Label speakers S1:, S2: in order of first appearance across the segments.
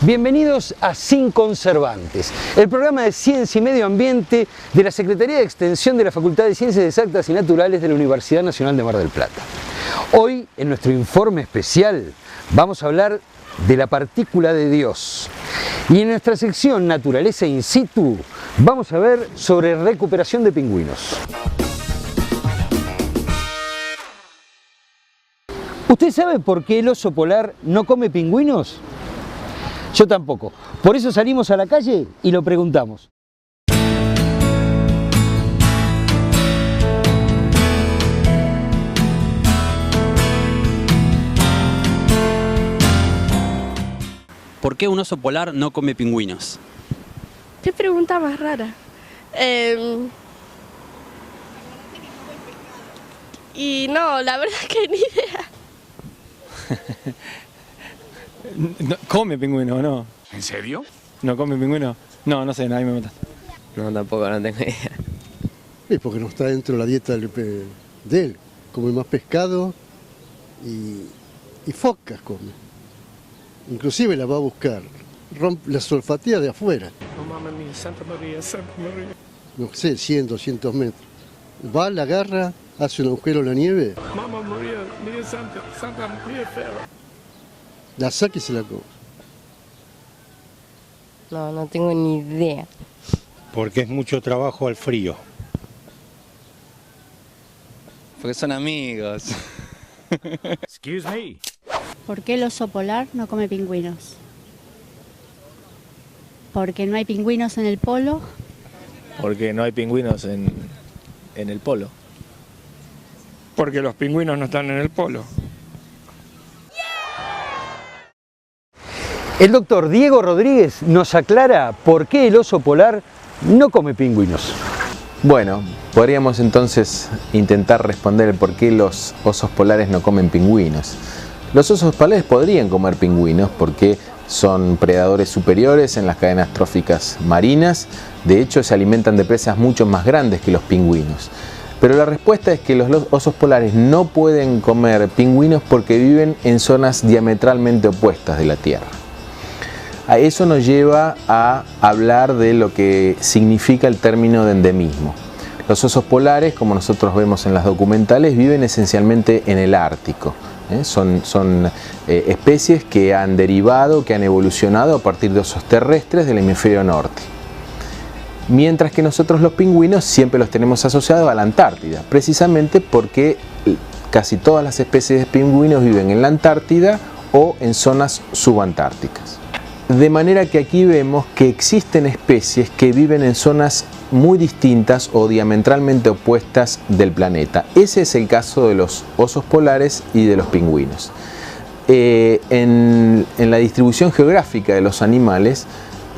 S1: Bienvenidos a Sin Conservantes, el programa de Ciencia y Medio Ambiente de la Secretaría de Extensión de la Facultad de Ciencias Exactas y Naturales de la Universidad Nacional de Mar del Plata. Hoy, en nuestro informe especial, vamos a hablar de la partícula de Dios. Y en nuestra sección Naturaleza in situ, vamos a ver sobre recuperación de pingüinos. ¿Usted sabe por qué el oso polar no come pingüinos? Yo tampoco. Por eso salimos a la calle y lo preguntamos.
S2: ¿Por qué un oso polar no come pingüinos?
S3: ¿Qué pregunta más rara? Y no, la verdad es que ni idea.
S4: No, ¿come pingüino o no?
S5: ¿En serio?
S4: ¿No come pingüino? No, no sé, nadie me mata.
S6: No, tampoco, no tengo idea.
S7: Es porque no está dentro de la dieta de él. Come más pescado y focas come. Inclusive la va a buscar. La olfatea de afuera.
S8: Oh, mamma mía, Santa María, Santa María.
S7: No sé, 100, 200 metros. Va, la agarra, hace un agujero en la nieve,
S8: Mamma María, María Santa, Santa María Fera.
S7: la saca y se la come.
S6: No, no tengo ni idea.
S9: Porque es mucho trabajo al frío.
S10: Porque son amigos.
S5: Excuse me.
S11: ¿Por qué el oso polar no come pingüinos? Porque no hay pingüinos en el polo.
S12: Porque no hay pingüinos en el polo.
S8: Porque los pingüinos no están en el polo.
S1: El doctor Diego Rodríguez nos aclara por qué el oso polar no come pingüinos.
S13: Bueno, podríamos entonces intentar responder el por qué los osos polares no comen pingüinos. Los osos polares podrían comer pingüinos porque son predadores superiores en las cadenas tróficas marinas. De hecho, se alimentan de presas mucho más grandes que los pingüinos. Pero la respuesta es que los osos polares no pueden comer pingüinos porque viven en zonas diametralmente opuestas de la Tierra. A eso nos lleva a hablar de lo que significa el término de endemismo. Los osos polares, como nosotros vemos en las documentales, viven esencialmente en el Ártico. Son especies que han derivado, que han evolucionado a partir de osos terrestres del hemisferio norte. Mientras que nosotros los pingüinos siempre los tenemos asociados a la Antártida, precisamente porque casi todas las especies de pingüinos viven en la Antártida o en zonas subantárticas. De manera que aquí vemos que existen especies que viven en zonas muy distintas o diametralmente opuestas del planeta. Ese es el caso de los osos polares y de los pingüinos. En la distribución geográfica de los animales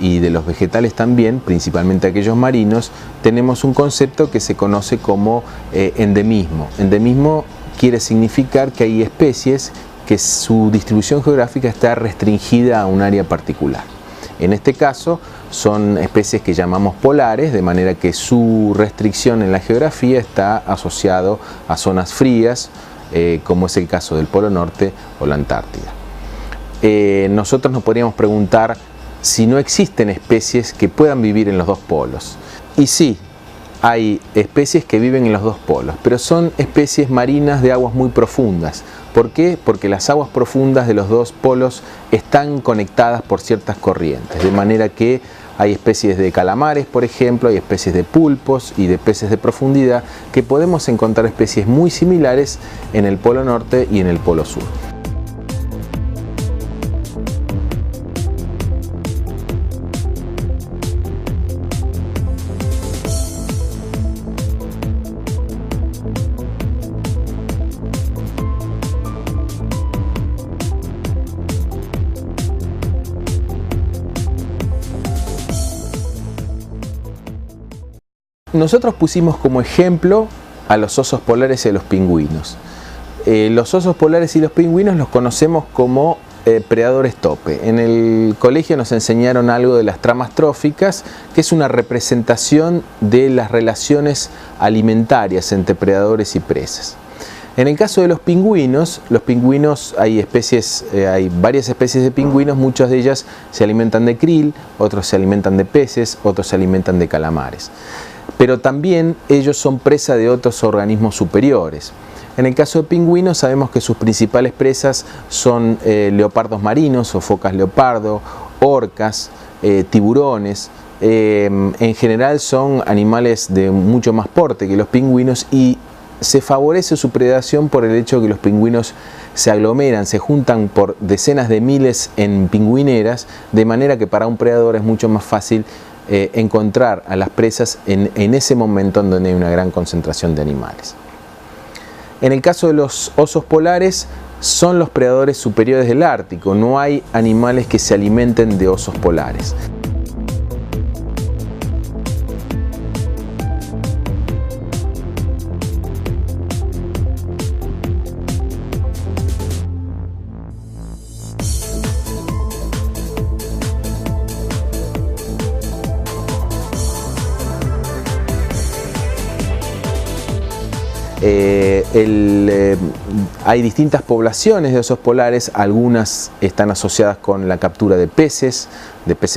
S13: y de los vegetales también, principalmente aquellos marinos, tenemos un concepto que se conoce como endemismo. Endemismo quiere significar que hay especies que su distribución geográfica está restringida a un área particular. En este caso son especies que llamamos polares, de manera que su restricción en la geografía está asociado a zonas frías, como es el caso del Polo Norte o la Antártida. Nosotros nos podríamos preguntar si no existen especies que puedan vivir en los dos polos. Y sí, hay especies que viven en los dos polos, pero son especies marinas de aguas muy profundas. ¿Por qué? Porque las aguas profundas de los dos polos están conectadas por ciertas corrientes, de manera que hay especies de calamares, por ejemplo, hay especies de pulpos y de peces de profundidad que podemos encontrar especies muy similares en el Polo Norte y en el Polo Sur. Nosotros pusimos como ejemplo a los osos polares y a los pingüinos. Los osos polares y los pingüinos los conocemos como predadores tope. En el colegio nos enseñaron algo de las tramas tróficas, que es una representación de las relaciones alimentarias entre predadores y presas. En el caso de los pingüinos hay varias especies de pingüinos, muchas de ellas se alimentan de krill, otros se alimentan de peces, otros se alimentan de calamares. Pero también ellos son presa de otros organismos superiores. En el caso de pingüinos sabemos que sus principales presas son leopardos marinos o focas leopardo, orcas, tiburones. En general son animales de mucho más porte que los pingüinos y se favorece su predación por el hecho de que los pingüinos se aglomeran, se juntan por decenas de miles en pingüineras, de manera que para un predador es mucho más fácil encontrar a las presas en ese momento en donde hay una gran concentración de animales. En el caso de los osos polares, son los predadores superiores del Ártico, no hay animales que se alimenten de osos polares. Hay distintas poblaciones de osos polares, algunas están asociadas con la captura de peces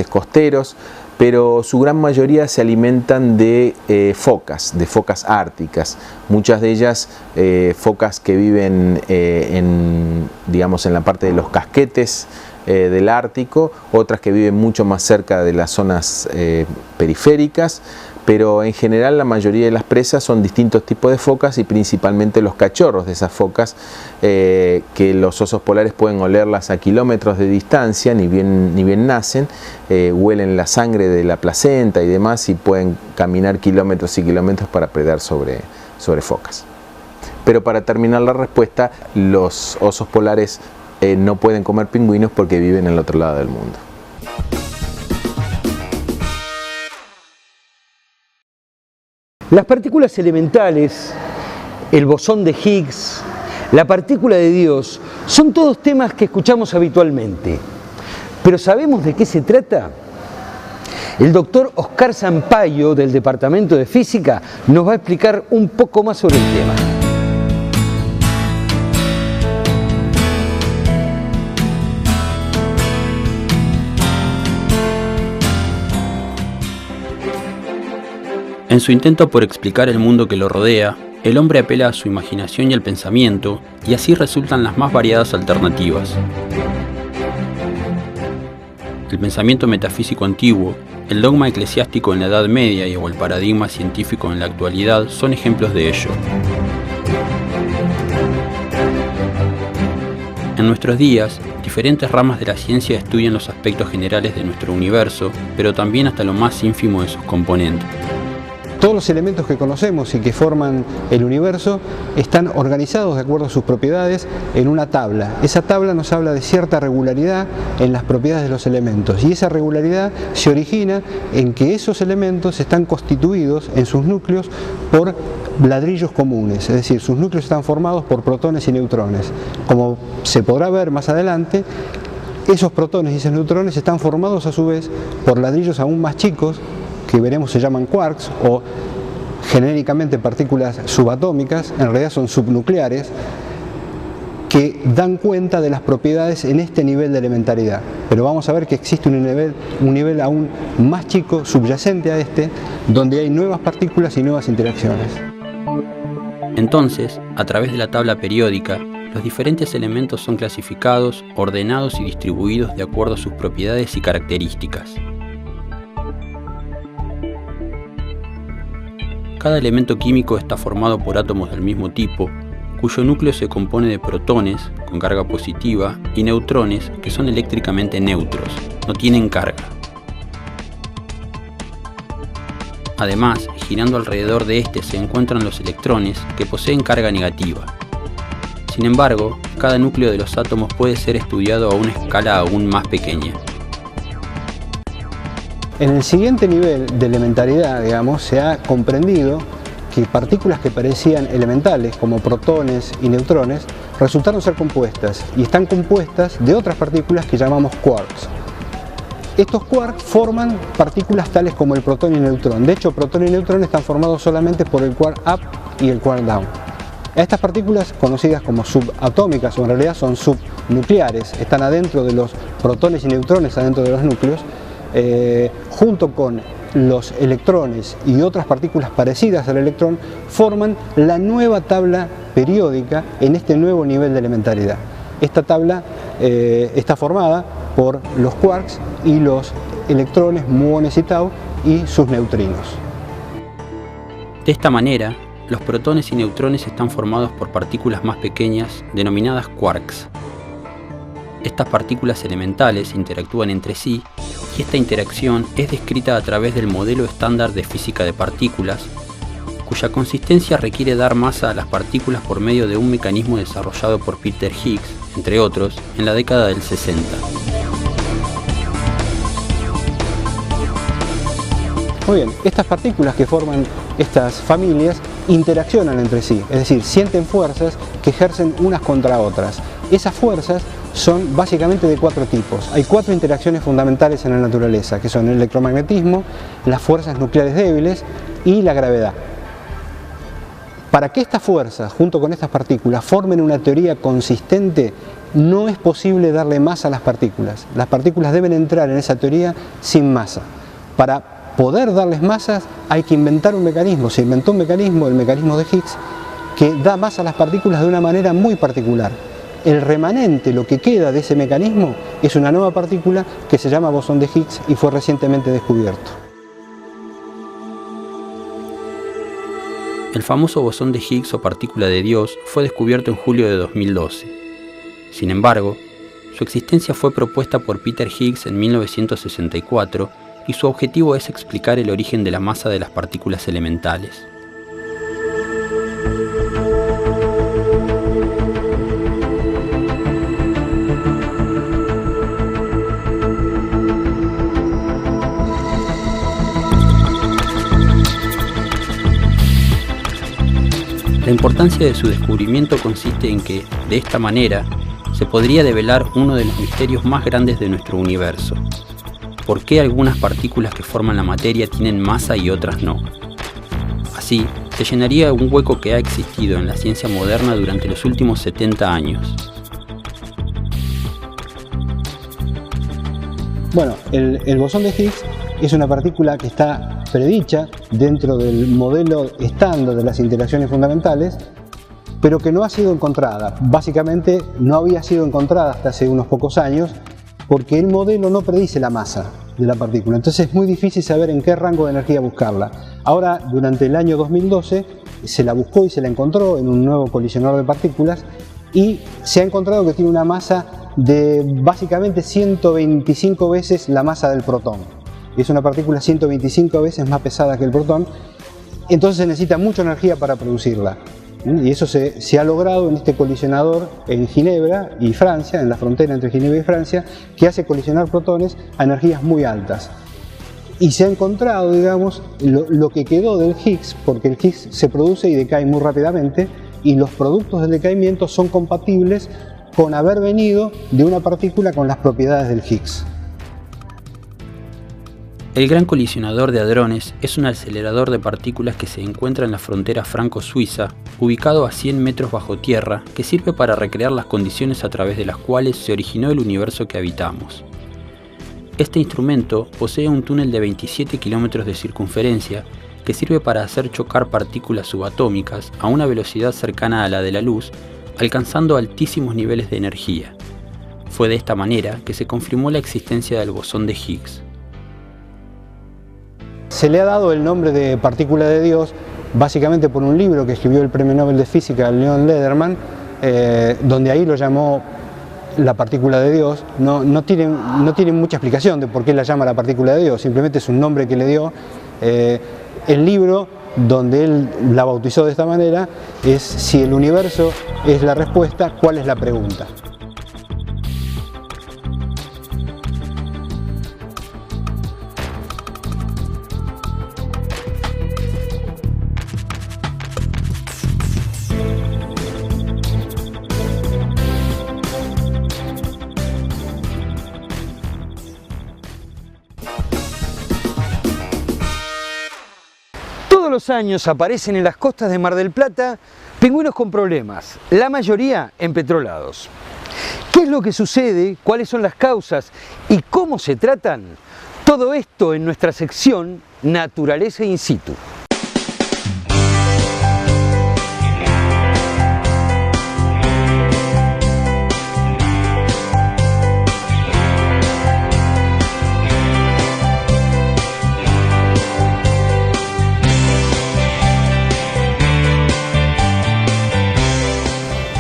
S13: costeros, pero su gran mayoría se alimentan de focas árticas, muchas de ellas focas que viven en la parte de los casquetes del Ártico, otras que viven mucho más cerca de las zonas periféricas, pero en general la mayoría de las presas son distintos tipos de focas y principalmente los cachorros de esas focas, que los osos polares pueden olerlas a kilómetros de distancia, ni bien nacen, huelen la sangre de la placenta y demás y pueden caminar kilómetros y kilómetros para predar sobre focas. Pero para terminar la respuesta, los osos polares no pueden comer pingüinos porque viven al otro lado del mundo.
S1: Las partículas elementales, el bosón de Higgs, la partícula de Dios, son todos temas que escuchamos habitualmente. ¿Pero sabemos de qué se trata? El doctor Oscar Sampaio, del Departamento de Física, nos va a explicar un poco más sobre el tema.
S2: En su intento por explicar el mundo que lo rodea, el hombre apela a su imaginación y al pensamiento, y así resultan las más variadas alternativas. El pensamiento metafísico antiguo, el dogma eclesiástico en la Edad Media o el paradigma científico en la actualidad son ejemplos de ello. En nuestros días, diferentes ramas de la ciencia estudian los aspectos generales de nuestro universo, pero también hasta lo más ínfimo de sus componentes.
S14: Todos los elementos que conocemos y que forman el universo están organizados de acuerdo a sus propiedades en una tabla. Esa tabla nos habla de cierta regularidad en las propiedades de los elementos y esa regularidad se origina en que esos elementos están constituidos en sus núcleos por ladrillos comunes, es decir, sus núcleos están formados por protones y neutrones. Como se podrá ver más adelante, esos protones y esos neutrones están formados a su vez por ladrillos aún más chicos, que veremos se llaman quarks o genéricamente partículas subatómicas, en realidad son subnucleares, que dan cuenta de las propiedades en este nivel de elementaridad. Pero vamos a ver que existe un nivel aún más chico, subyacente a este, donde hay nuevas partículas y nuevas interacciones.
S2: Entonces, a través de la tabla periódica, los diferentes elementos son clasificados, ordenados y distribuidos de acuerdo a sus propiedades y características. Cada elemento químico está formado por átomos del mismo tipo, cuyo núcleo se compone de protones, con carga positiva, y neutrones, que son eléctricamente neutros, no tienen carga. Además, girando alrededor de este se encuentran los electrones, que poseen carga negativa. Sin embargo, cada núcleo de los átomos puede ser estudiado a una escala aún más pequeña.
S14: En el siguiente nivel de elementaridad, digamos, se ha comprendido que partículas que parecían elementales, como protones y neutrones, resultaron ser compuestas y están compuestas de otras partículas que llamamos quarks. Estos quarks forman partículas tales como el protón y el neutrón. De hecho, protón y neutrón están formados solamente por el quark up y el quark down. A estas partículas, conocidas como subatómicas, o en realidad son subnucleares, están adentro de los protones y neutrones, adentro de los núcleos, junto con los electrones y otras partículas parecidas al electrón, forman la nueva tabla periódica en este nuevo nivel de elementariedad. Esta tabla está formada por los quarks y los electrones, muones y tau, y sus neutrinos.
S2: De esta manera, los protones y neutrones están formados por partículas más pequeñas, denominadas quarks. Estas partículas elementales interactúan entre sí, y esta interacción es descrita a través del modelo estándar de física de partículas, cuya consistencia requiere dar masa a las partículas por medio de un mecanismo desarrollado por Peter Higgs, entre otros, en la década del 60.
S14: Muy bien, estas partículas que forman estas familias interaccionan entre sí, es decir, sienten fuerzas que ejercen unas contra otras. Esas fuerzas son básicamente de 4 tipos. Hay 4 interacciones fundamentales en la naturaleza, que son el electromagnetismo, las fuerzas nucleares débiles y la gravedad. Para que estas fuerzas, junto con estas partículas, formen una teoría consistente, no es posible darle masa a las partículas. Las partículas deben entrar en esa teoría sin masa. Para poder darles masas hay que inventar un mecanismo. Se inventó un mecanismo, el mecanismo de Higgs, que da masa a las partículas de una manera muy particular. El remanente, lo que queda de ese mecanismo, es una nueva partícula que se llama bosón de Higgs y fue recientemente descubierto.
S2: El famoso bosón de Higgs o partícula de Dios fue descubierto en julio de 2012. Sin embargo, su existencia fue propuesta por Peter Higgs en 1964 y su objetivo es explicar el origen de la masa de las partículas elementales. La importancia de su descubrimiento consiste en que, de esta manera, se podría develar uno de los misterios más grandes de nuestro universo. ¿Por qué algunas partículas que forman la materia tienen masa y otras no? Así, se llenaría un hueco que ha existido en la ciencia moderna durante los últimos 70 años.
S14: Bueno, el bosón de Higgs es una partícula que está predicha dentro del modelo estándar de las interacciones fundamentales, pero que no ha sido encontrada. Básicamente no había sido encontrada hasta hace unos pocos años, porque el modelo no predice la masa de la partícula, entonces es muy difícil saber en qué rango de energía buscarla. Ahora, durante el año 2012, se la buscó y se la encontró en un nuevo colisionador de partículas y se ha encontrado que tiene una masa de básicamente 125 veces la masa del protón. Es una partícula 125 veces más pesada que el protón, entonces se necesita mucha energía para producirla. Y eso se ha logrado en este colisionador en Ginebra y Francia, en la frontera entre Ginebra y Francia, que hace colisionar protones a energías muy altas. Y se ha encontrado, digamos, lo que quedó del Higgs, porque el Higgs se produce y decae muy rápidamente, y los productos del decaimiento son compatibles con haber venido de una partícula con las propiedades del Higgs.
S2: El Gran Colisionador de Hadrones es un acelerador de partículas que se encuentra en la frontera franco-suiza, ubicado a 100 metros bajo tierra, que sirve para recrear las condiciones a través de las cuales se originó el universo que habitamos. Este instrumento posee un túnel de 27 kilómetros de circunferencia que sirve para hacer chocar partículas subatómicas a una velocidad cercana a la de la luz, alcanzando altísimos niveles de energía. Fue de esta manera que se confirmó la existencia del bosón de Higgs.
S14: Se le ha dado el nombre de partícula de Dios básicamente por un libro que escribió el premio Nobel de Física Leon Lederman, donde ahí lo llamó la partícula de Dios. No tiene mucha explicación de por qué la llama la partícula de Dios, simplemente es un nombre que le dio. El libro donde él la bautizó de esta manera es: si el universo es la respuesta, ¿cuál es la pregunta?
S1: Todos los años aparecen en las costas de Mar del Plata pingüinos con problemas, la mayoría empetrolados. ¿Qué es lo que sucede? ¿Cuáles son las causas? ¿Y cómo se tratan? Todo esto en nuestra sección Naturaleza in situ.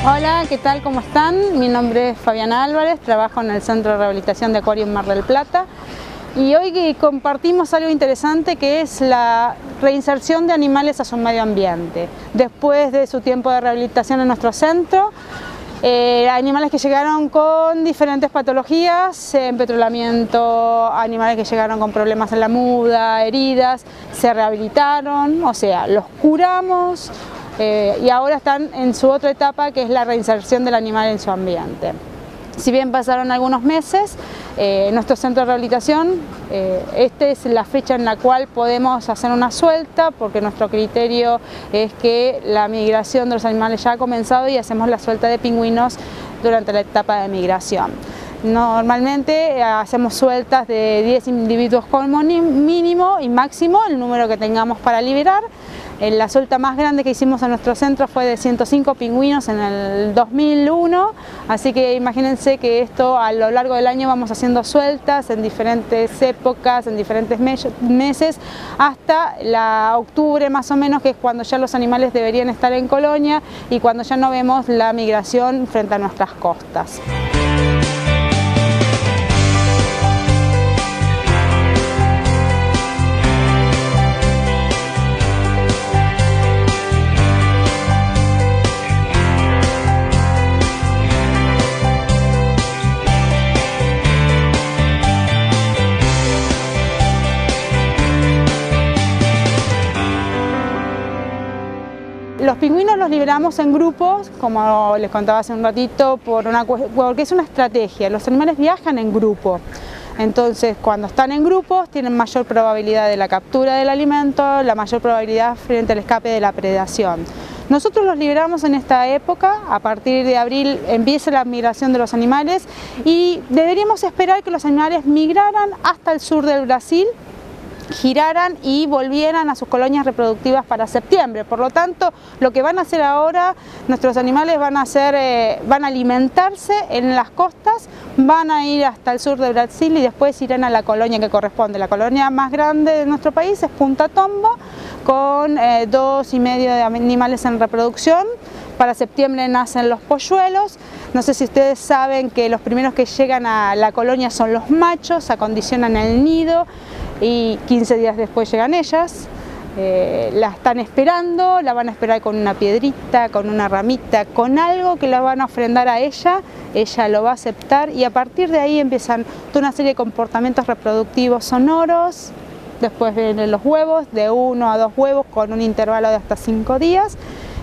S15: Hola, ¿qué tal? ¿Cómo están? Mi nombre es Fabiana Álvarez, trabajo en el Centro de Rehabilitación de Acuarios Mar del Plata y hoy compartimos algo interesante que es la reinserción de animales a su medio ambiente. Después de su tiempo de rehabilitación en nuestro centro, animales que llegaron con diferentes patologías, empetrolamiento, animales que llegaron con problemas en la muda, heridas, se rehabilitaron, o sea, los curamos. Y ahora están en su otra etapa, que es la reinserción del animal en su ambiente. Si bien pasaron algunos meses, nuestro centro de rehabilitación, esta es la fecha en la cual podemos hacer una suelta, porque nuestro criterio es que la migración de los animales ya ha comenzado y hacemos la suelta de pingüinos durante la etapa de migración. Normalmente hacemos sueltas de 10 individuos como mínimo y máximo, el número que tengamos para liberar. La suelta más grande que hicimos en nuestro centro fue de 105 pingüinos en el 2001, así que imagínense que esto a lo largo del año vamos haciendo sueltas en diferentes épocas, en diferentes meses, hasta octubre más o menos, que es cuando ya los animales deberían estar en colonia y cuando ya no vemos la migración frente a nuestras costas. Los pingüinos los liberamos en grupos, como les contaba hace un ratito, porque es una estrategia. Los animales viajan en grupo, entonces cuando están en grupos tienen mayor probabilidad de la captura del alimento, la mayor probabilidad frente al escape de la predación. Nosotros los liberamos en esta época, a partir de abril empieza la migración de los animales y deberíamos esperar que los animales migraran hasta el sur del Brasil, giraran y volvieran a sus colonias reproductivas para septiembre. Por lo tanto, lo que van a hacer ahora nuestros animales van a alimentarse en las costas, van a ir hasta el sur de Brasil y después irán a la colonia que corresponde. La colonia más grande de nuestro país es Punta Tombo, con 2,5 de animales en reproducción. Para septiembre nacen los polluelos. No sé si ustedes saben que los primeros que llegan a la colonia son los machos, acondicionan el nido y 15 días después llegan ellas. La están esperando, la van a esperar con una piedrita, con una ramita, con algo que la van a ofrendar a ella lo va a aceptar y a partir de ahí empiezan toda una serie de comportamientos reproductivos sonoros. Después vienen los huevos, de 1 a 2 huevos con un intervalo de hasta 5 días.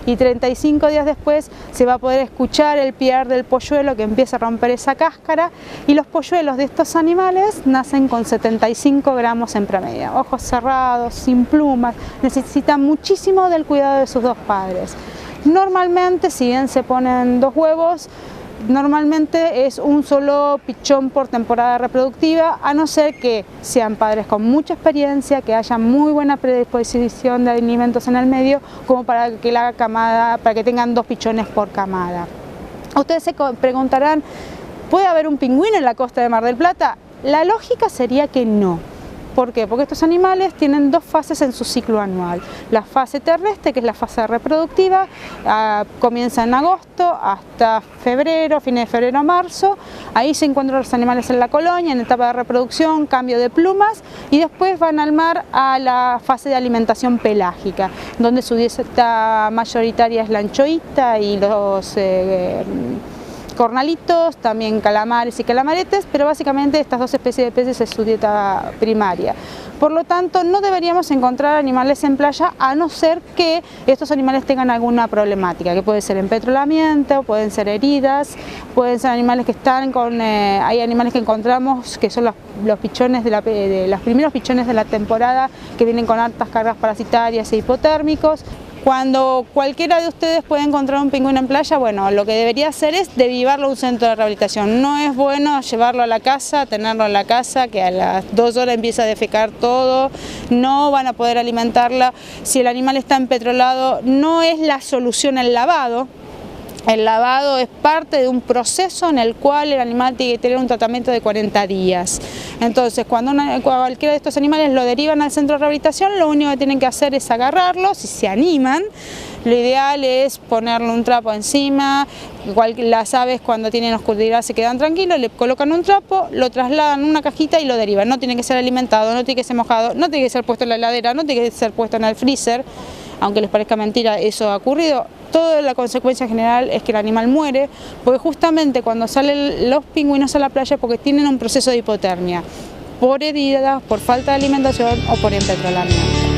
S15: Y 35 días después se va a poder escuchar el piar del polluelo que empieza a romper esa cáscara y los polluelos de estos animales nacen con 75 gramos en promedio, ojos cerrados, sin plumas, necesitan muchísimo del cuidado de sus dos padres. Normalmente, si bien se ponen 2 huevos, normalmente es un solo pichón por temporada reproductiva, a no ser que sean padres con mucha experiencia, que haya muy buena predisposición de alimentos en el medio, como para que tengan 2 pichones por camada. Ustedes se preguntarán, ¿puede haber un pingüino en la costa de Mar del Plata? La lógica sería que no. ¿Por qué? Porque estos animales tienen 2 fases en su ciclo anual. La fase terrestre, que es la fase reproductiva, comienza en agosto hasta febrero, fines de febrero, marzo. Ahí se encuentran los animales en la colonia, en etapa de reproducción, cambio de plumas y después van al mar a la fase de alimentación pelágica, donde su dieta mayoritaria es la anchoita y los cornalitos, también calamares y calamaretes, pero básicamente estas dos especies de peces es su dieta primaria. Por lo tanto, no deberíamos encontrar animales en playa a no ser que estos animales tengan alguna problemática, que puede ser empetrolamiento, pueden ser heridas, pueden ser animales que están con... hay animales que encontramos que son los pichones los primeros pichones de la temporada, que vienen con altas cargas parasitarias e hipotérmicos. Cuando cualquiera de ustedes puede encontrar un pingüino en playa, bueno, lo que debería hacer es derivarlo a un centro de rehabilitación. No es bueno llevarlo a la casa, tenerlo en la casa, que a las 2 horas empieza a defecar todo, no van a poder alimentarla. Si el animal está empetrolado, no es la solución el lavado. El lavado es parte de un proceso en el cual el animal tiene que tener un tratamiento de 40 días. Entonces, cuando cualquiera de estos animales lo derivan al centro de rehabilitación, lo único que tienen que hacer es agarrarlo, si se animan. Lo ideal es ponerle un trapo encima. Las aves cuando tienen oscuridad se quedan tranquilos, le colocan un trapo, lo trasladan en una cajita y lo derivan. No tiene que ser alimentado, no tiene que ser mojado, no tiene que ser puesto en la heladera, no tiene que ser puesto en el freezer. Aunque les parezca mentira, eso ha ocurrido. Toda la consecuencia general es que el animal muere, porque justamente cuando salen los pingüinos a la playa es porque tienen un proceso de hipotermia, por heridas, por falta de alimentación o por empetrolamiento.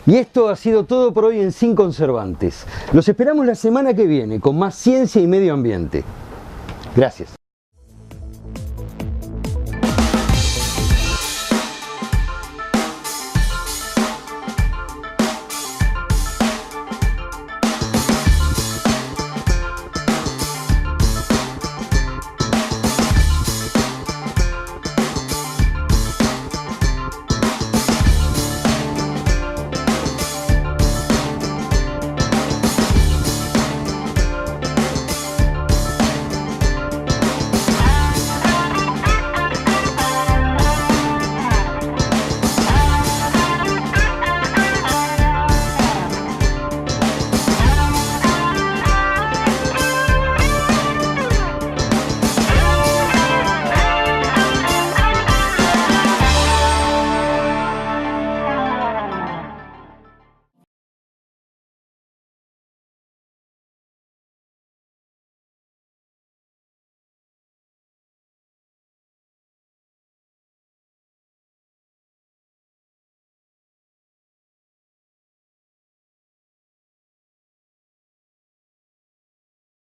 S1: Y esto ha sido todo por hoy en Sin Conservantes. Los esperamos la semana que viene con más ciencia y medio ambiente. Gracias.